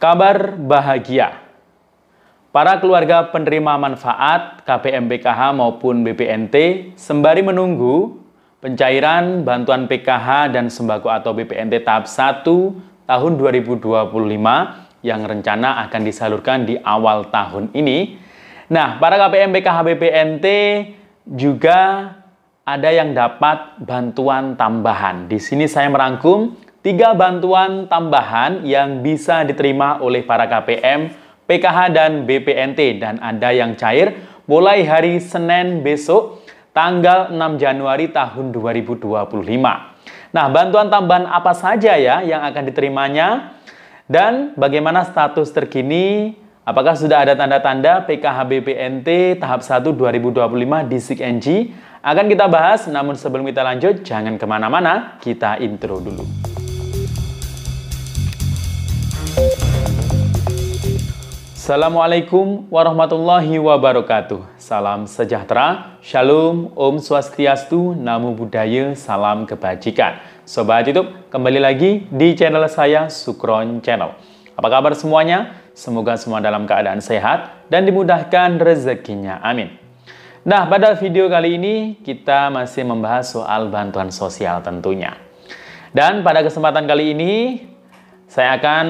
Kabar bahagia. Para keluarga penerima manfaat KPM PKH maupun BPNT sembari menunggu pencairan bantuan PKH dan sembako atau BPNT tahap 1 tahun 2025 yang rencana akan disalurkan di awal tahun ini. Nah, para KPM PKH BPNT juga ada yang dapat bantuan tambahan. Di sini saya merangkum 3 bantuan tambahan yang bisa diterima oleh para KPM, PKH, dan BPNT. Dan ada yang cair mulai hari Senin besok, tanggal 6 Januari tahun 2025. Nah, bantuan tambahan apa saja ya yang akan diterimanya? Dan bagaimana status terkini? Apakah sudah ada tanda-tanda PKH BPNT tahap 1 2025 di SIKNG? Akan kita bahas, namun sebelum kita lanjut, jangan kemana-mana, kita intro dulu. Assalamualaikum warahmatullahi wabarakatuh. Salam sejahtera, shalom, om swastiastu, namo buddhaya, salam kebajikan. Sobat YouTube, kembali lagi di channel saya, Sukron Channel. Apa kabar semuanya? Semoga semua dalam keadaan sehat dan dimudahkan rezekinya. Amin. Nah, pada video kali ini kita masih membahas soal bantuan sosial tentunya. Dan pada kesempatan kali ini saya akan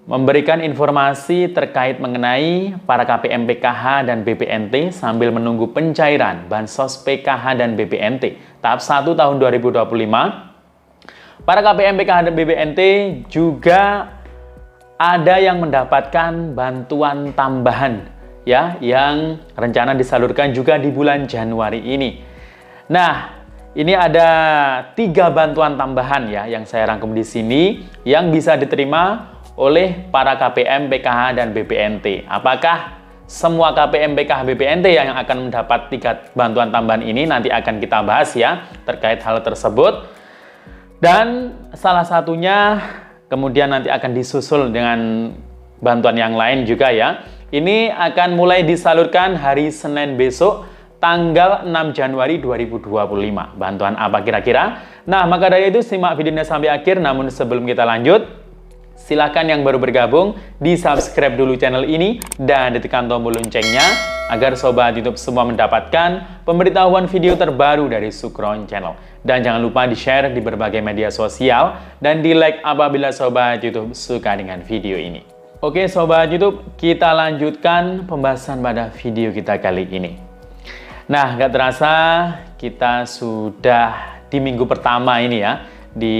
memberikan informasi terkait mengenai para KPM PKH dan BPNT sambil menunggu pencairan Bansos PKH dan BPNT tahap 1 tahun 2025. Para KPM PKH dan BPNT juga ada yang mendapatkan bantuan tambahan ya yang rencana disalurkan juga di bulan Januari ini. Nah, ini ada 3 bantuan tambahan ya yang saya rangkum di sini yang bisa diterima oleh para KPM, PKH, dan BPNT. Apakah semua KPM, PKH, BPNT yang akan mendapat 3 bantuan tambahan ini? Nanti akan kita bahas ya terkait hal tersebut. Dan salah satunya kemudian nanti akan disusul dengan bantuan yang lain juga ya. Ini akan mulai disalurkan hari Senin besok, tanggal 6 Januari 2025. Bantuan apa kira-kira? Nah, maka dari itu simak videonya sampai akhir. Namun sebelum kita lanjut, silakan yang baru bergabung di subscribe dulu channel ini dan ditekan tombol loncengnya agar sobat YouTube semua mendapatkan pemberitahuan video terbaru dari Sukron Channel. Dan jangan lupa di-share di berbagai media sosial dan di-like apabila sobat YouTube suka dengan video ini. Oke sobat YouTube, kita lanjutkan pembahasan pada video kita kali ini. Nah, gak terasa kita sudah di minggu pertama ini ya, di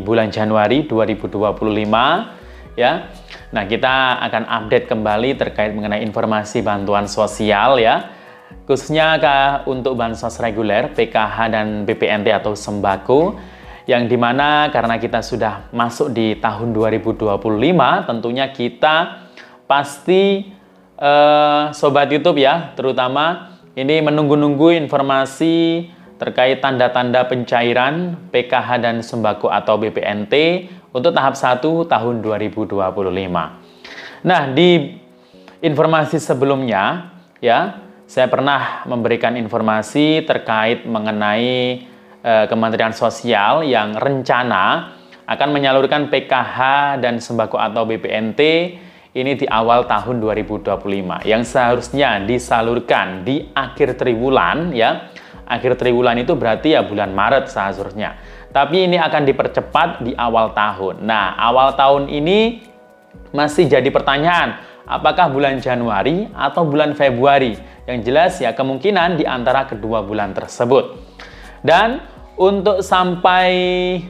bulan Januari 2025 ya. Nah, kita akan update kembali terkait mengenai informasi bantuan sosial ya. Khususnya untuk bansos reguler, PKH dan BPNT atau sembako, yang dimana karena kita sudah masuk di tahun 2025, tentunya kita pasti sobat YouTube ya, terutama ini menunggu-nunggu informasi terkait tanda-tanda pencairan PKH dan sembako atau BPNT untuk tahap 1 tahun 2025. Nah, di informasi sebelumnya ya, saya pernah memberikan informasi terkait mengenai Kementerian Sosial yang rencana akan menyalurkan PKH dan sembako atau BPNT ini di awal tahun 2025 yang seharusnya disalurkan di akhir triwulan ya. Akhir triwulan itu berarti ya bulan Maret seharusnya. Tapi ini akan dipercepat di awal tahun. Nah, awal tahun ini masih jadi pertanyaan, apakah bulan Januari atau bulan Februari? Yang jelas ya kemungkinan di antara kedua bulan tersebut. Dan untuk sampai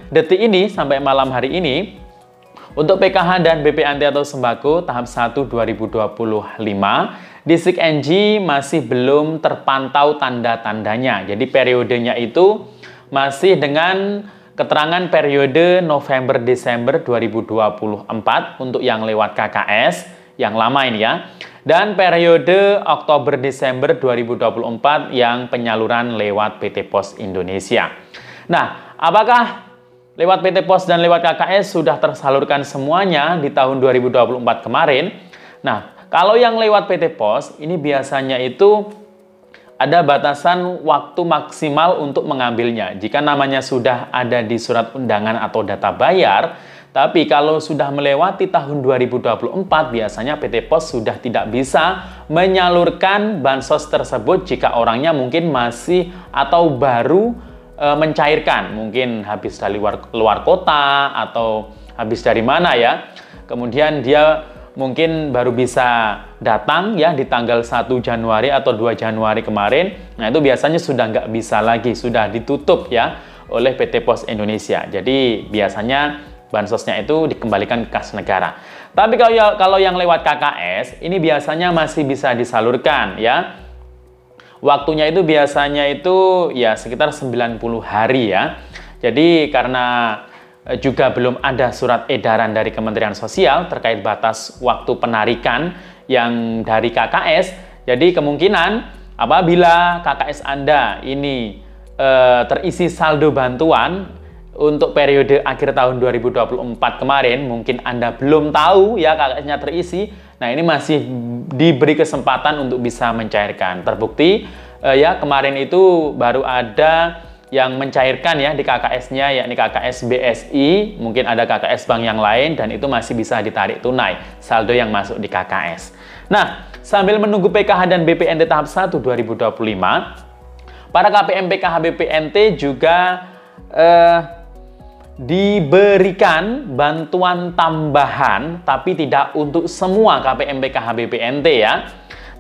detik ini, sampai malam hari ini, untuk PKH dan BPNT atau sembako tahap 1 2025 di SIKNG masih belum terpantau tanda-tandanya. Jadi periodenya itu masih dengan keterangan periode November-Desember 2024 untuk yang lewat KKS, yang lama ini ya. Dan periode Oktober-Desember 2024 yang penyaluran lewat PT Pos Indonesia. Nah, apakah lewat PT Pos dan lewat KKS sudah tersalurkan semuanya di tahun 2024 kemarin? Nah, kalau yang lewat PT Pos, ini biasanya itu ada batasan waktu maksimal untuk mengambilnya. Jika namanya sudah ada di surat undangan atau data bayar, Tapi kalau sudah melewati tahun 2024, biasanya PT POS sudah tidak bisa menyalurkan bansos tersebut jika orangnya mungkin masih atau baru mencairkan. Mungkin habis dari luar kota atau habis dari mana ya. Kemudian dia mungkin baru bisa datang ya di tanggal 1 Januari atau 2 Januari kemarin. Nah, itu biasanya sudah nggak bisa lagi, sudah ditutup ya oleh PT POS Indonesia. Jadi biasanya bansosnya itu dikembalikan ke kas negara. Tapi kalau yang lewat KKS, ini biasanya masih bisa disalurkan ya. Waktunya itu biasanya itu ya sekitar 90 hari ya. Jadi karena juga belum ada surat edaran dari Kementerian Sosial terkait batas waktu penarikan yang dari KKS, jadi kemungkinan apabila KKS Anda ini terisi saldo bantuan untuk periode akhir tahun 2024 kemarin, mungkin Anda belum tahu ya KKS-nya terisi. Nah, ini masih diberi kesempatan untuk bisa mencairkan. Terbukti ya kemarin itu baru ada yang mencairkan ya di KKS-nya, yakni KKS BSI, mungkin ada KKS bank yang lain, dan itu masih bisa ditarik tunai saldo yang masuk di KKS. Nah, sambil menunggu PKH dan BPNT tahap 1 2025, para KPM PKH BPNT juga diberikan bantuan tambahan, tapi tidak untuk semua KPM PKH BPNT ya.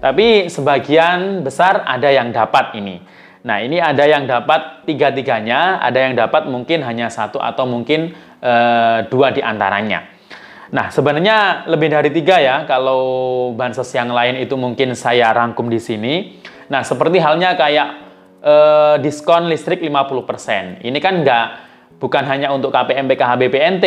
Tapi sebagian besar ada yang dapat ini. Nah, ini ada yang dapat tiga-tiganya, ada yang dapat mungkin hanya satu atau mungkin dua di antaranya. Nah, sebenarnya lebih dari 3 ya, kalau bansos yang lain itu mungkin saya rangkum di sini. Nah, seperti halnya kayak diskon listrik 50%. Ini kan bukan hanya untuk KPM PKH BPNT,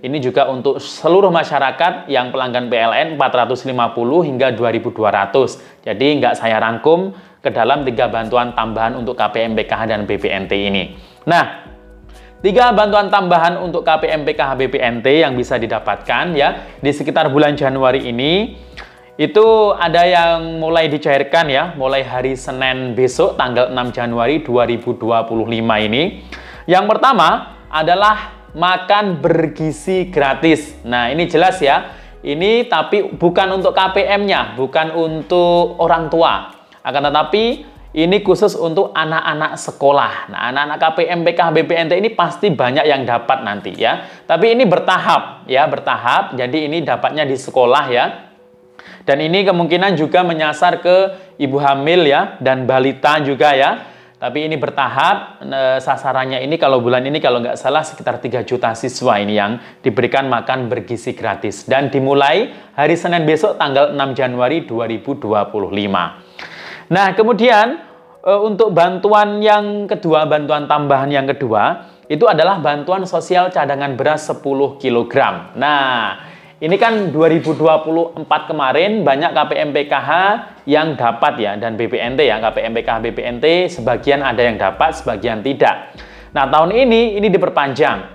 ini juga untuk seluruh masyarakat yang pelanggan PLN 450 hingga 2.200. Jadi nggak saya rangkum ke dalam 3 bantuan tambahan untuk KPM PKH dan BPNT ini. Nah, 3 bantuan tambahan untuk KPM PKH BPNT yang bisa didapatkan ya di sekitar bulan Januari ini, itu ada yang mulai dicairkan ya, mulai hari Senin besok tanggal 6 Januari 2025 ini. Yang pertama adalah makan bergizi gratis. Nah, ini jelas ya. Ini tapi bukan untuk KPM-nya, bukan untuk orang tua. Akan tetapi ini khusus untuk anak-anak sekolah. Nah, anak-anak KPM PKH BPNT ini pasti banyak yang dapat nanti ya. Tapi ini bertahap ya, bertahap. Jadi ini dapatnya di sekolah ya. Dan ini kemungkinan juga menyasar ke ibu hamil ya dan balita juga ya. Tapi ini bertahap, sasarannya ini kalau bulan ini kalau nggak salah sekitar 3 juta siswa ini yang diberikan makan bergizi gratis. Dan dimulai hari Senin besok tanggal 6 Januari 2025. Nah, kemudian untuk bantuan yang kedua, bantuan tambahan yang kedua, itu adalah bantuan sosial cadangan beras 10 kg. Nah, ini kan 2024 kemarin banyak KPM PKH yang dapat ya, dan BPNT ya, KPM PKH BPNT sebagian ada yang dapat, sebagian tidak. Nah, tahun ini diperpanjang.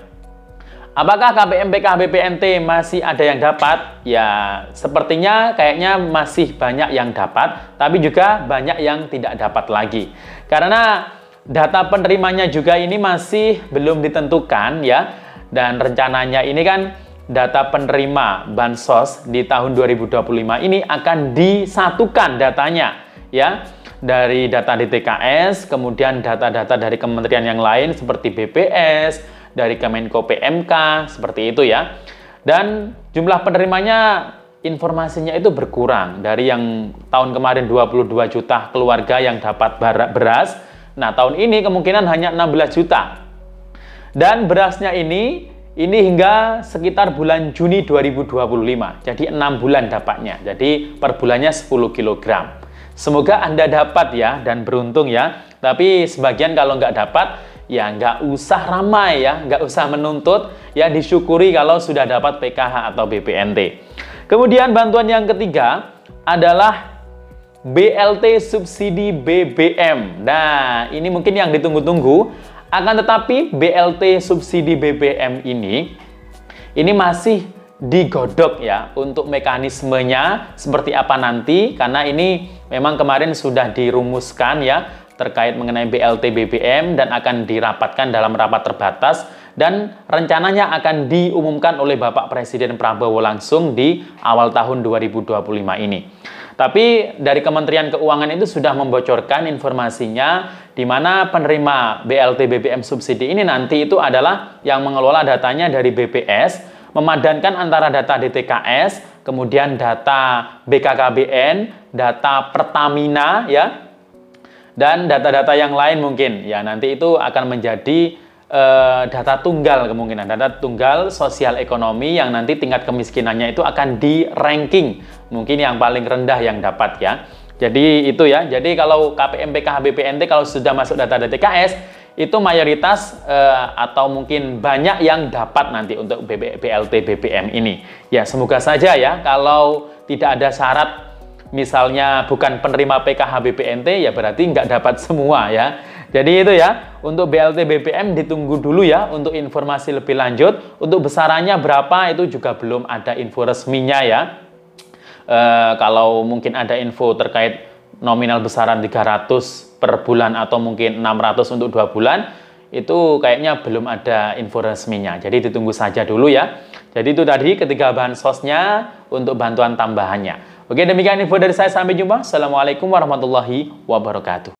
Apakah KPM PKH BPNT masih ada yang dapat? Ya, sepertinya kayaknya masih banyak yang dapat, tapi juga banyak yang tidak dapat lagi. Karena data penerimanya juga ini masih belum ditentukan ya, dan rencananya ini kan data penerima bansos di tahun 2025 ini akan disatukan datanya ya, dari data DTKS, kemudian data-data dari kementerian yang lain seperti BPS, dari Kemenko PMK, seperti itu ya. Dan jumlah penerimanya informasinya itu berkurang dari yang tahun kemarin 22 juta keluarga yang dapat beras. Nah, tahun ini kemungkinan hanya 16 juta. Dan berasnya ini hingga sekitar bulan Juni 2025. Jadi 6 bulan dapatnya. Jadi per bulannya 10 kg. Semoga Anda dapat ya dan beruntung ya. Tapi sebagian kalau nggak dapat, ya nggak usah ramai ya, nggak usah menuntut. Ya disyukuri kalau sudah dapat PKH atau BPNT. Kemudian bantuan yang ketiga adalah BLT subsidi BBM. Nah, ini mungkin yang ditunggu-tunggu. Akan tetapi BLT subsidi BBM ini masih digodok ya untuk mekanismenya seperti apa nanti, karena ini memang kemarin sudah dirumuskan ya terkait mengenai BLT BBM dan akan dirapatkan dalam rapat terbatas dan rencananya akan diumumkan oleh Bapak Presiden Prabowo langsung di awal tahun 2025 ini. Tapi dari Kementerian Keuangan itu sudah membocorkan informasinya di mana penerima BLT BBM subsidi ini nanti itu adalah yang mengelola datanya dari BPS, memadankan antara data DTKS, kemudian data BKKBN, data Pertamina ya, dan data-data yang lain mungkin. Ya, nanti itu akan menjadi data tunggal, kemungkinan data tunggal sosial ekonomi yang nanti tingkat kemiskinannya itu akan di ranking mungkin yang paling rendah yang dapat ya. Jadi itu ya. Jadi kalau KPM PKH BPNT kalau sudah masuk data DTKS itu mayoritas atau mungkin banyak yang dapat nanti untuk BLT BBM ini. Ya, semoga saja ya kalau tidak ada syarat misalnya bukan penerima PKH BPNT ya berarti nggak dapat semua ya. Jadi itu ya, untuk BLT BBM ditunggu dulu ya untuk informasi lebih lanjut. Untuk besarannya berapa itu juga belum ada info resminya ya. Kalau mungkin ada info terkait nominal besaran 300 per bulan atau mungkin 600 untuk 2 bulan, itu kayaknya belum ada info resminya. Jadi ditunggu saja dulu ya. Jadi itu tadi ketiga bansosnya untuk bantuan tambahannya. Oke, demikian info dari saya. Sampai jumpa. Assalamualaikum warahmatullahi wabarakatuh.